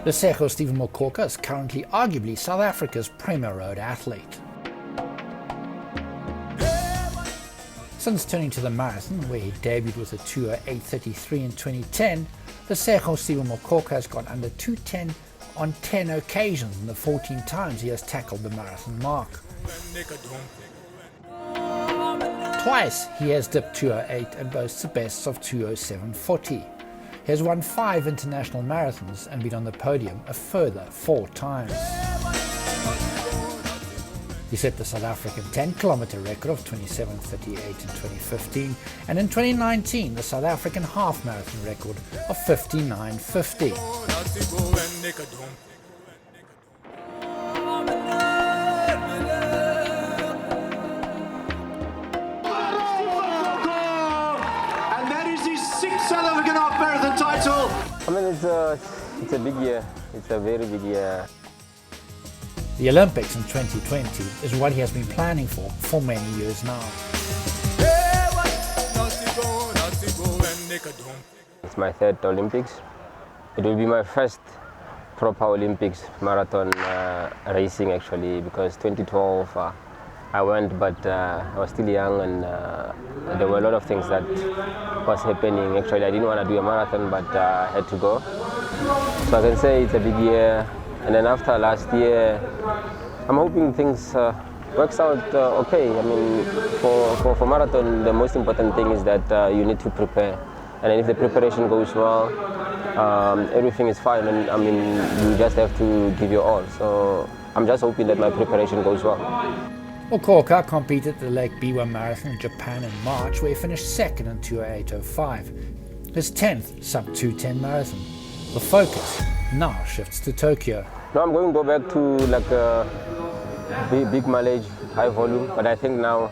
Lesego Stephen Mokoka is currently arguably South Africa's premier road athlete. Since turning to the marathon, where he debuted with a 2:08:33 in 2010, Lesego Stephen Mokoka has gone under 2:10 on 10 occasions in the 14 times he has tackled the marathon mark. Twice he has dipped 2:08 and boasts the bests of 2:07:40. He has won 5 international marathons and been on the podium a further 4 times. He set the South African 10-kilometer record of 27:38 in 2015, and in 2019 the South African half marathon record of 59:50. And that is his 6th South African half marathon title. I mean, it's a big year. It's a very big year. The Olympics in 2020 is what he has been planning for many years now. It's my 3rd Olympics. It will be my first proper Olympics marathon racing actually, because 2012 I went, but I was still young, and there were a lot of things that was happening. Actually, I didn't want to do a marathon, but I had to go. So I can say it's a big year. And then after last year, I'm hoping things works out okay. I mean, for marathon, the most important thing is that you need to prepare. And then if the preparation goes well, everything is fine. And I mean, you just have to give your all. So I'm just hoping that my preparation goes well. Mokoka competed at the Lake Biwa Marathon in Japan in March, where he finished 2nd in 2:08:05. His 10th sub-2:10 marathon. The focus now shifts to Tokyo. Now I'm going to go back to like a big mileage, high volume, but I think now,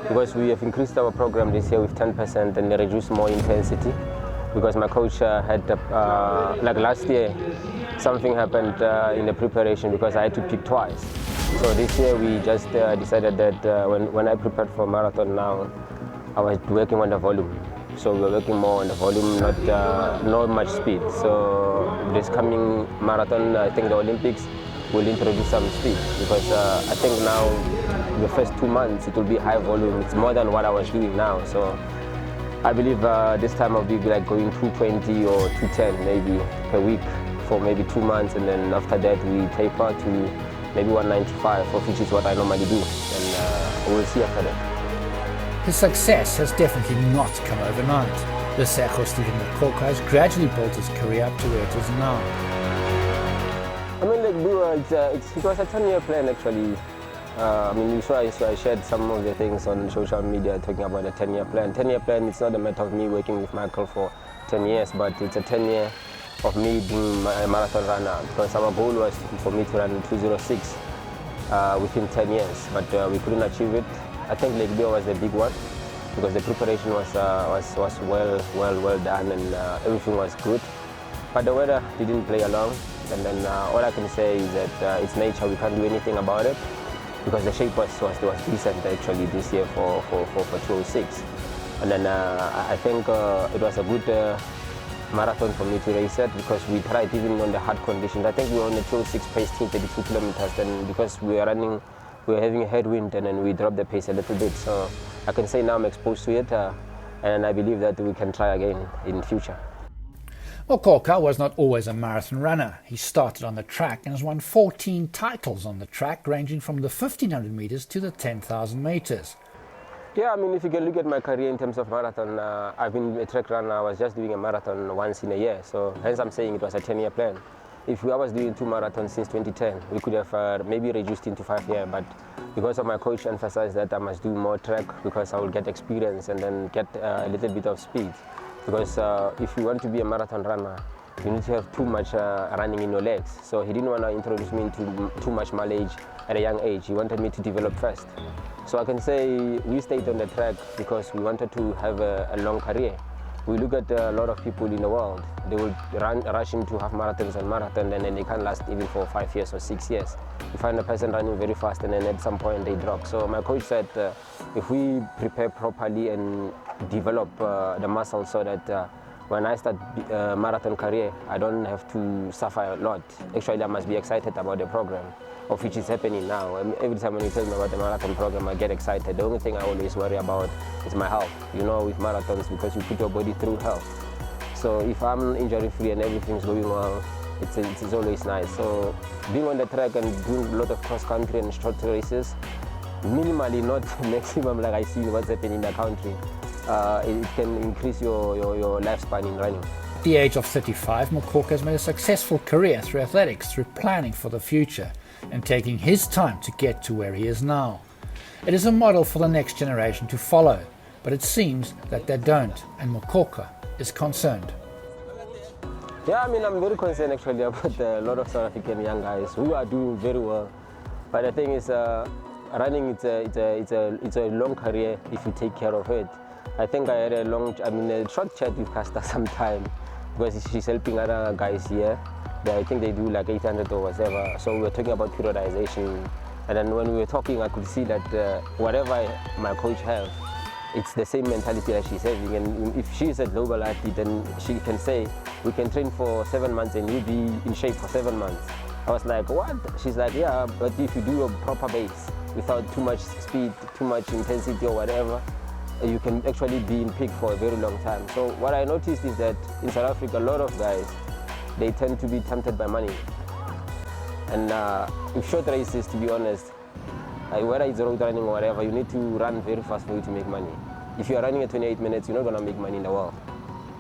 because we have increased our program this year with 10% and reduced more intensity, because my coach had, like last year, something happened in the preparation because I had to peak twice. So this year we just decided that when I prepared for marathon now, I was working on the volume. So we're working more on the volume, not much speed. So this coming marathon, I think the Olympics will introduce some speed, because I think now the first 2 months it will be high volume. It's more than what I was doing now. So I believe this time I'll be like going 220 or 210 maybe per week for maybe 2 months, and then after that we taper to maybe 195, which is what I normally do, and we'll see after that. His success has definitely not come overnight. Lesego Stephen Mokoka has gradually built his career up to where it is now. I mean, like, it was a 10-year plan actually. I mean, so I shared some of the things on social media talking about a 10-year plan. 10-year plan, it's not a matter of me working with Michael for 10 years, but it's a 10-year of me being a marathon runner, because our goal was for me to run 206 within 10 years, but we couldn't achieve it. I think Lesego was the big one, because the preparation was well done, and everything was good. But the weather didn't play along, and then all I can say is that it's nature. We can't do anything about it, because the shape was decent actually this year for 206. And then I think it was a good marathon for me to race it, because we tried even on the hard conditions. I think we were on the 206 pace, 32 kilometers, and because we were having a headwind, and then we dropped the pace a little bit. So I can say now I'm exposed to it, and I believe that we can try again in future. Mokoka was not always a marathon runner. He started on the track and has won 14 titles on the track, ranging from the 1500 meters to the 10,000 meters. Yeah, I mean, if you can look at my career in terms of marathon, I've been a track runner. I was just doing a marathon once in a year. So hence I'm saying it was a 10-year plan. If I was doing 2 marathons since 2010, we could have maybe reduced into 5 years. But because of my coach emphasized that I must do more track, because I will get experience and then get a little bit of speed. Because if you want to be a marathon runner, you need to have too much running in your legs. So he didn't want to introduce me into too much mileage at a young age. He wanted me to develop first. So I can say we stayed on the track because we wanted to have a long career. We look at a lot of people in the world. They will rush into half marathons and marathon, and then they can't last even for 5 years or 6 years. You find a person running very fast, and then at some point they drop. So my coach said, if we prepare properly and develop the muscle so that when I start marathon career, I don't have to suffer a lot. Actually, I must be excited about the program, of which is happening now. And every time when you tell me about the marathon program, I get excited. The only thing I always worry about is my health, you know, with marathons, because you put your body through health. So if I'm injury-free and everything's going well, it's always nice. So being on the track and doing a lot of cross-country and short races, minimally, not maximum like I see what's happening in the country, it can increase your lifespan in running. At the age of 35, Mokoka has made a successful career through athletics, through planning for the future and taking his time to get to where he is now. It is a model for the next generation to follow, but it seems that they don't, and Mokoka is concerned. Yeah, I mean, I'm very concerned actually about a lot of South African young guys who are doing very well. But the thing is, running it's a long career if you take care of it. I think I had a short chat with Casta sometime, because she's helping other guys here. I think they do like 800 or whatever. So we were talking about periodization, and then when we were talking, I could see that whatever my coach have, it's the same mentality that she's having. And if she's a global athlete, then she can say, we can train for 7 months and you'll be in shape for 7 months. I was like, what? She's like, yeah, but if you do a proper base without too much speed, too much intensity or whatever, you can actually be in peak for a very long time. So what I noticed is that in South Africa, a lot of guys, they tend to be tempted by money. And in short races, to be honest, whether it's road running or whatever, you need to run very fast for you to make money. If you are running at 28 minutes, you're not going to make money in the world,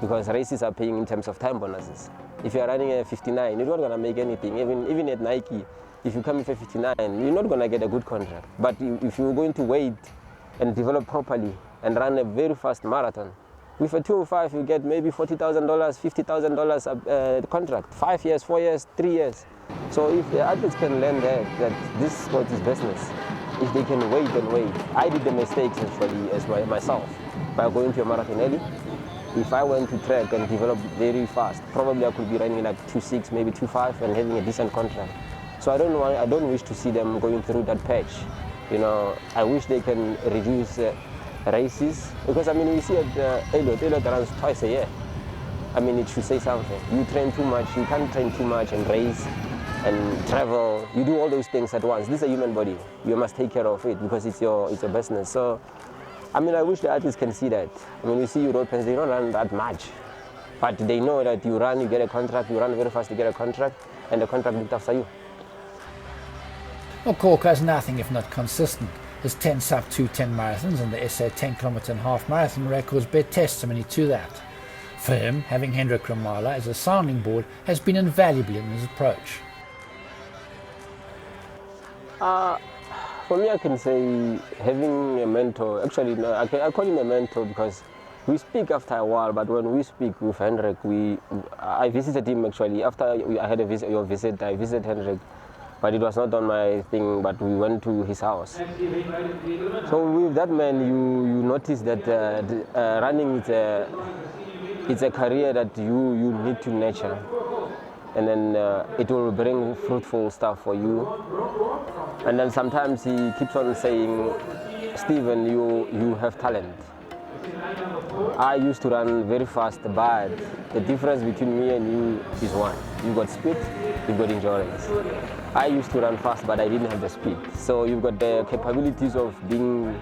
because races are paying in terms of time bonuses. If you are running at 59, you're not going to make anything. Even at Nike, if you come in for 59, you're not going to get a good contract. But if you're going to wait and develop properly and run a very fast marathon, with a 205, you get maybe $40,000, $50,000 contract, 5 years, 4 years, 3 years. So if the athletes can learn that this sport is business, if they can wait and wait. I did the mistakes actually as myself by going to a marathon early. If I went to track and developed very fast, probably I could be running like 2.6, maybe 2.5 and having a decent contract. So I don't wish to see them going through that patch. You know, I wish they can reduce races, because I mean we see at Elliot runs twice a year. I mean, it should say something. You train too much, you can't train too much and race and travel. You do all those things at once. This is a human body. You must take care of it because it's your business. So, I mean, I wish the athletes can see that. I mean, you see Europeans, they don't run that much, but they know that you run, you get a contract, you run very fast, you get a contract, and the contract looked after you. Mokoka is nothing if not consistent. His 10 sub-2:10 marathons and the SA 10 km and half marathon records bear testimony to that. For him, having Hendrik Ramala as a sounding board has been invaluable in his approach. For me, I can say having a mentor, actually no, I call him a mentor because we speak after a while, but when we speak with Hendrik, I visited him actually. After I had your visit, I visited Hendrik, but it was not on my thing, but we went to his house. So with that man, you notice that running it's a career that you need to nurture, and then it will bring fruitful stuff for you. And then sometimes he keeps on saying, Stephen, you have talent. I used to run very fast, but the difference between me and you is one. You got speed, you got endurance. I used to run fast, but I didn't have the speed. So you've got the capabilities of being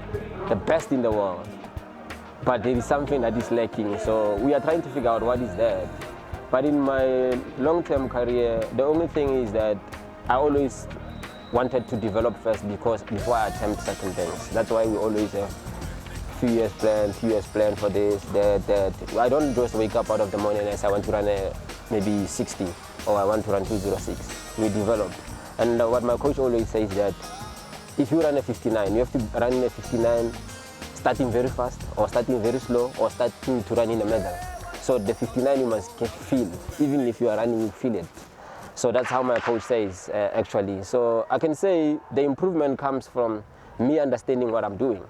the best in the world, but there is something that is lacking. So we are trying to figure out what is that. But in my long-term career, the only thing is that I always wanted to develop first before I attempt certain things. That's why we always have few years plan for this, that. I don't just wake up out of the morning and say I want to run maybe 60 or I want to run 206. We develop. And what my coach always says that if you run a 59, you have to run a 59 starting very fast or starting very slow or starting to run in the middle. So the 59 you must feel, even if you are running, you feel it. So that's how my coach says actually. So I can say the improvement comes from me understanding what I'm doing.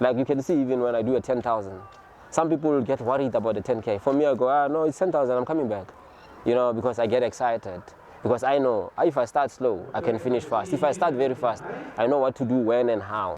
Like you can see even when I do a 10,000, some people get worried about the 10K. For me, I go, no, it's 10,000, I'm coming back. You know, because I get excited. Because I know if I start slow, I can finish fast. If I start very fast, I know what to do, when and how.